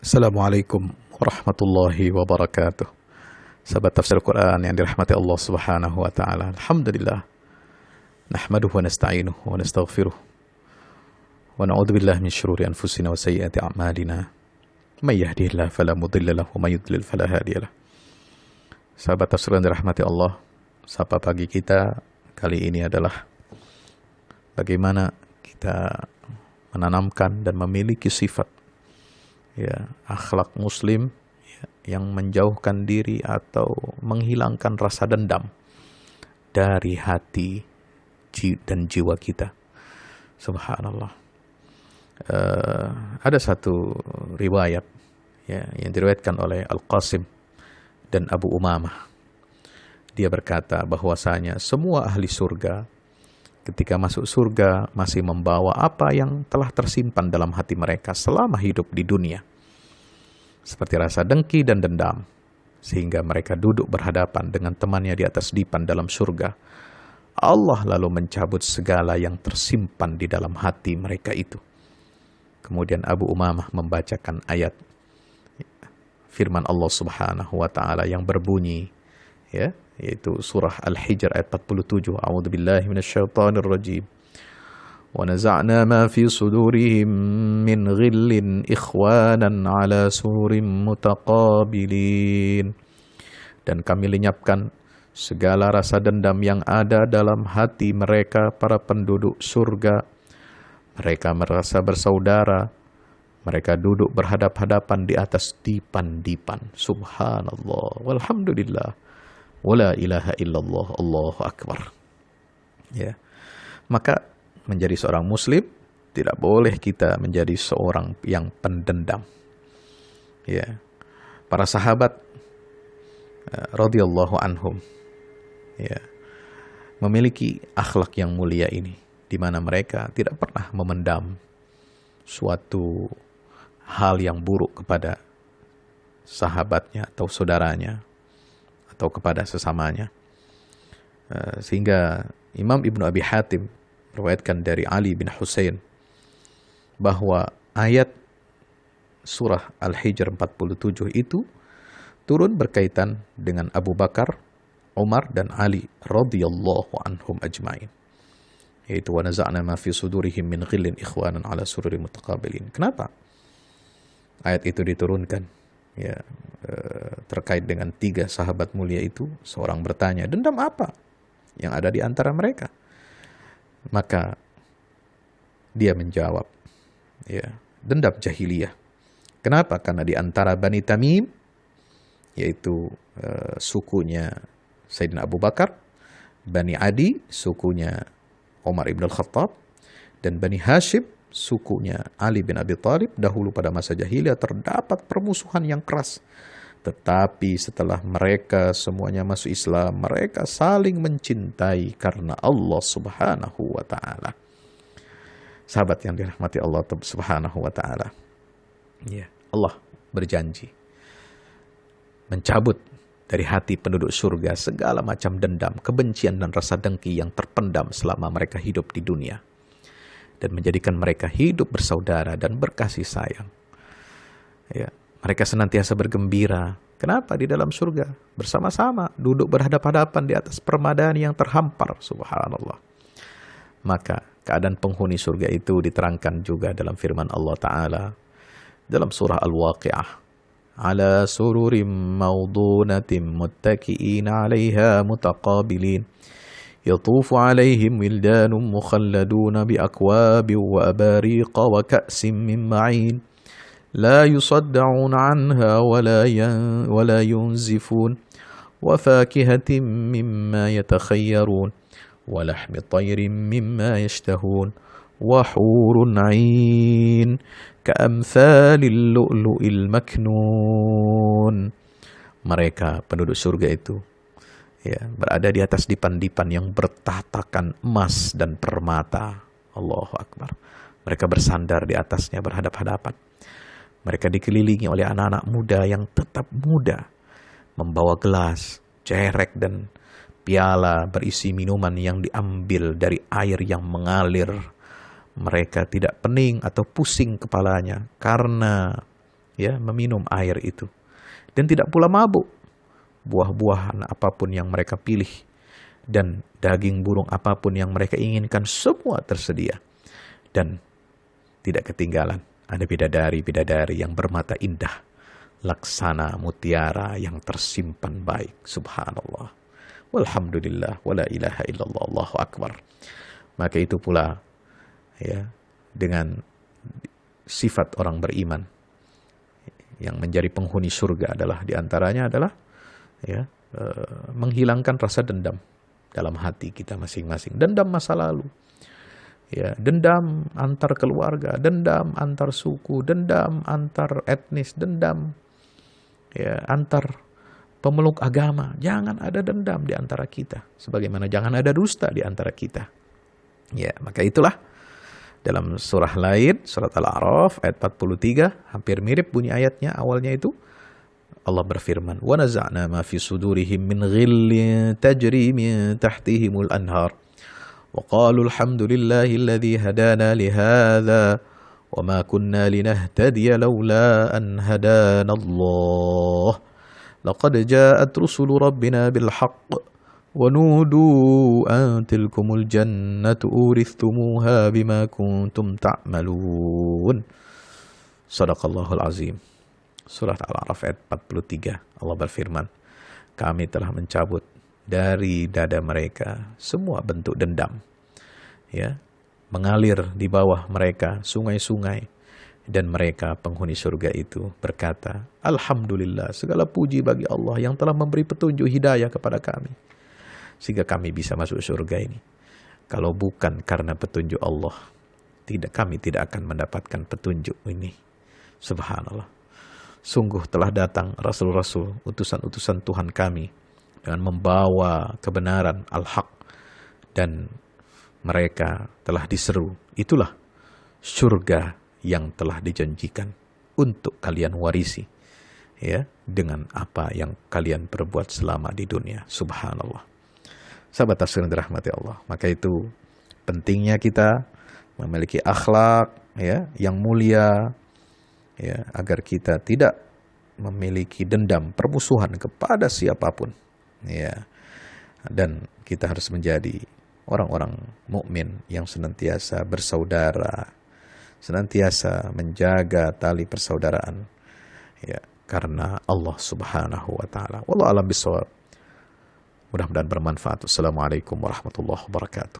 Assalamualaikum warahmatullahi wabarakatuh. Sahabat tafsir Quran yang dirahmati Allah Subhanahu wa taala. Alhamdulillah. Nahmaduhu wa nasta'inuhu wa nastaghfiruh. Wa na'udzu billahi min syururi anfusina wa sayyiati a'malina. May yahdihillahu fala mudilla lahu wa may yudlil fala hadiyalah. Sahabat tafsir yang dirahmati Allah, sapa pagi kita kali ini adalah bagaimana kita menanamkan dan memiliki sifat akhlak muslim yang menjauhkan diri atau menghilangkan rasa dendam dari hati dan jiwa kita. Subhanallah. Ada satu riwayat yang diriwayatkan oleh Al-Qasim dan Abu Umamah. Dia berkata bahwasanya semua ahli surga ketika masuk surga masih membawa apa yang telah tersimpan dalam hati mereka selama hidup di dunia. Seperti rasa dengki dan dendam. Sehingga mereka duduk berhadapan dengan temannya di atas dipan dalam surga. Allah lalu mencabut segala yang tersimpan di dalam hati mereka itu. Kemudian Abu Umamah membacakan ayat firman Allah Subhanahu wa taala yang berbunyi, yaitu surah Al-Hijr ayat 47. A'udzubillahi minasyaitonir rajim. Wa naza'na ma fi sudurihim min ghillin ikhwanan 'ala surim mutaqabilin. Dan kami lenyapkan segala rasa dendam yang ada dalam hati mereka para penduduk surga. Mereka merasa bersaudara. Mereka duduk berhadap-hadapan di atas dipan-dipan. Subhanallah. Walhamdulillah. Wala ilaha illallah, Allahu akbar. Maka menjadi seorang muslim tidak boleh kita menjadi seorang yang pendendam. Para sahabat radhiyallahu anhum memiliki akhlak yang mulia ini, di mana mereka tidak pernah memendam suatu hal yang buruk kepada sahabatnya atau saudaranya atau kepada sesamanya. Sehingga Imam Ibnu Abi Hatim meriwayatkan dari Ali bin Husain bahwa ayat surah Al-Hijr 47 itu turun berkaitan dengan Abu Bakar, Umar dan Ali radhiyallahu anhum ajma'in. Yaitu wa naza'na ma fi sudurihim min ghillin ikhwanan 'ala sururin mutaqabilin. Kenapa ayat itu diturunkan? Terkait dengan 3 sahabat mulia itu, seorang bertanya, dendam apa yang ada di antara mereka? Maka dia menjawab, dendam jahiliyah. Kenapa? Karena di antara Bani Tamim, yaitu sukunya Sayyidina Abu Bakar, Bani Adi, sukunya Umar ibn al-Khattab, dan Bani Hashim, sukunya Ali bin Abi Thalib, dahulu pada masa jahiliyah terdapat permusuhan yang keras. Tetapi setelah mereka semuanya masuk Islam, mereka saling mencintai karena Allah Subhanahu wa ta'ala. Sahabat yang dirahmati Allah Subhanahu wa ta'ala, Allah berjanji mencabut dari hati penduduk surga segala macam dendam, kebencian dan rasa dengki yang terpendam selama mereka hidup di dunia, dan menjadikan mereka hidup bersaudara dan berkasih sayang. Mereka senantiasa bergembira. Kenapa? Di dalam surga bersama-sama duduk berhadap-hadapan di atas permadani yang terhampar. Subhanallah. Maka keadaan penghuni surga itu diterangkan juga dalam firman Allah Ta'ala dalam surah Al-Waqi'ah. Ala sururim mawdunatim muttaki'ina 'alaiha mutaqabilin. يطوف عليهم ولدان مخلدون بأكواب وأباريق وكأس من معين لا يصدعون عنها ولا ينزفون وفاكهة مما يتخيرون ولحم طير مما يشتهون وحور عين كأمثال اللؤلؤ المكنون. Mereka penduduk surga itu berada di atas dipan-dipan yang bertatakan emas dan permata. Allahu Akbar. Mereka bersandar di atasnya berhadap-hadapan. Mereka dikelilingi oleh anak-anak muda yang tetap muda, membawa gelas, cerek dan piala berisi minuman yang diambil dari air yang mengalir. Mereka tidak pening atau pusing kepalanya karena ya, meminum air itu, dan tidak pula mabuk. Buah-buahan apapun yang mereka pilih dan daging burung apapun yang mereka inginkan semua tersedia, dan tidak ketinggalan ada bidadari-bidadari yang bermata indah, laksana mutiara yang tersimpan baik. Subhanallah, walhamdulillah, wala ilaha illallah, Allahu akbar. Maka itu pula, ya, dengan sifat orang beriman yang menjadi penghuni surga adalah diantaranya adalah, ya, menghilangkan rasa dendam dalam hati kita masing-masing. Dendam masa lalu, ya, dendam antar keluarga, dendam antar suku, dendam antar etnis, dendam, ya, antar pemeluk agama. Jangan ada dendam di antara kita, sebagaimana jangan ada dusta di antara kita. Ya, maka itulah dalam surah lain, surat Al-A'raf ayat 43, hampir mirip bunyi ayatnya awalnya itu. Allah berfirman, "Wa naza'na ma fi sudurihim min ghillin tajri min tahtihimul anhar. Wa qalu alhamdulillahi alladhi hadana li hadha wa ma kunna linahtadiya laula an hadana Allah. Laqad ja'at rusulu rabbina bil haqq wa nudu an tilkumul jannatu urithumuha bima kuntum ta'malun." Sadaqallahul azim. Surah Al-A'raf ayat 43, Allah berfirman, kami telah mencabut dari dada mereka semua bentuk dendam, ya, mengalir di bawah mereka sungai-sungai, dan mereka penghuni surga itu berkata, alhamdulillah, segala puji bagi Allah yang telah memberi petunjuk hidayah kepada kami sehingga kami bisa masuk surga ini. Kalau bukan karena petunjuk Allah, kami tidak akan mendapatkan petunjuk ini. Subhanallah. Sungguh telah datang rasul-rasul, utusan-utusan Tuhan kami dengan membawa kebenaran al-haq, dan mereka telah diseru, itulah surga yang telah dijanjikan untuk kalian warisi, ya, dengan apa yang kalian perbuat selama di dunia. Subhanallah. Sahabat tafsir yang dirahmati Allah, maka itu pentingnya kita memiliki akhlak, ya, yang mulia, ya, agar kita tidak memiliki dendam, permusuhan kepada siapapun, ya, dan kita harus menjadi orang-orang mukmin yang senantiasa bersaudara, senantiasa menjaga tali persaudaraan, ya, karena Allah Subhanahu wa taala. Wallahu a'lam bishawab. Mudah-mudahan bermanfaat. Assalamualaikum warahmatullahi wabarakatuh.